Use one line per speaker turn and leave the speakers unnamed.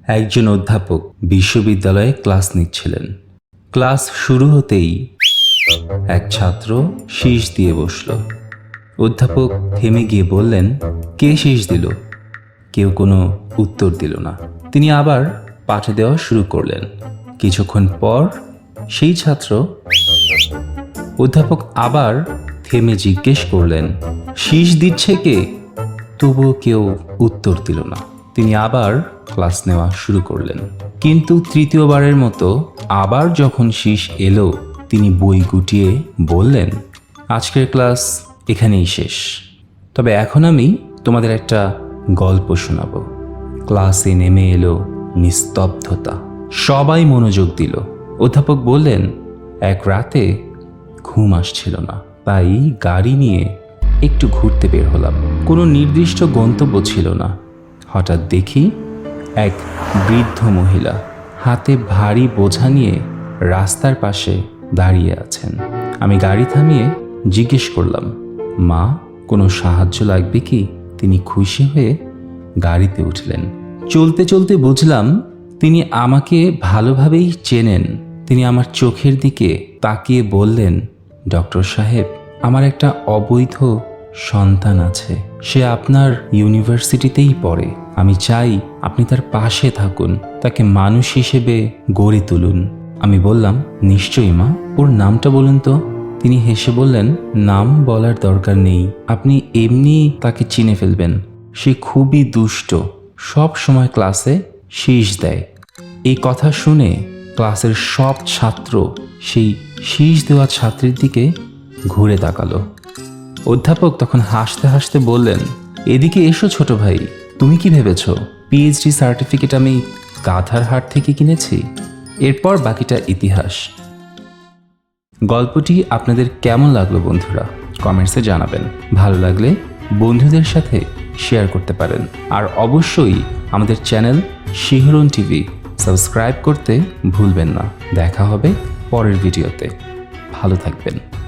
একজন অধ্যাপক বিশ্ববিদ্যালয়ে ক্লাস নিচ্ছিলেন। ক্লাস শুরু হতেই এক ছাত্র শীষ দিয়ে বসল। অধ্যাপক থেমে গিয়ে বললেন, কে শীষ দিল? কেউ কোনো উত্তর দিল না। তিনি আবার পাঠে দেওয়া শুরু করলেন। কিছুক্ষণ পর সেই ছাত্র। অধ্যাপক আবার থেমে জিজ্ঞেস করলেন, শীষ দিচ্ছে কে? তবুও কেউ উত্তর দিল না। তিনি আবার ক্লাস নেওয়া শুরু করলেন। কিন্তু তৃতীয়বারের মতো আবার যখন শীষ এলো, তিনি বই গুটিয়ে বললেন, আজকের ক্লাস এখানেই শেষ। তবে এখন আমি তোমাদের একটা গল্প শোনাব। ক্লাসে নেমে এলো নিস্তব্ধতা। সবাই মনোযোগ দিল। অধ্যাপক বললেন, এক রাতে ঘুম আসছিল না, তাই গাড়ি নিয়ে একটু ঘুরতে বের হলাম। কোনো নির্দিষ্ট গন্তব্য ছিল না। হঠাৎ দেখি এক বৃদ্ধ মহিলা হাতে ভারী বোঝা নিয়ে রাস্তার পাশে দাঁড়িয়ে আছেন। আমি গাড়ি থামিয়ে জিজ্ঞেস করলাম, মা, কোনো সাহায্য লাগবে কি? তিনি খুশি হয়ে গাড়িতে উঠলেন। চলতে চলতে বুঝলাম তিনি আমাকে ভালোভাবেই চেনেন। তিনি আমার চোখের দিকে তাকিয়ে বললেন, ডক্টর সাহেব, আমার একটা অবৈধ সন্তান আছে। সে আপনার ইউনিভার্সিটিতেই পড়ে। আমি চাই আপনি তার পাশে থাকুন, তাকে মানুষ হিসেবে গড়ে তুলুন। আমি বললাম, নিশ্চয়ই মা, ওর নামটা বলুন তো। তিনি হেসে বললেন, নাম বলার দরকার নেই, আপনি এমনি তাকে চিনে ফেলবেন। সে খুবই দুষ্ট, সব সময় ক্লাসে শীষ দেয়। এই কথা শুনে ক্লাসের সব ছাত্র সেই শীষ দেওয়া ছাত্রীর দিকে ঘুরে তাকালো। অধ্যাপক তখন হাসতে হাসতে বললেন, এদিকে এসো ছোট ভাই, তুমি কি ভেবেছ পিএইচডি সার্টিফিকেট আমি গাধার হাট থেকে কিনেছি? এরপর বাকিটা ইতিহাস। গল্পটি আপনাদের কেমন লাগলো বন্ধুরা? কমেন্টসে জানাবেন। ভালো লাগলে বন্ধুদের সাথে শেয়ার করতে পারেন। আর অবশ্যই আমাদের চ্যানেল শিহরণ টিভি সাবস্ক্রাইব করতে ভুলবেন না। দেখা হবে পরের ভিডিওতে। ভালো থাকবেন।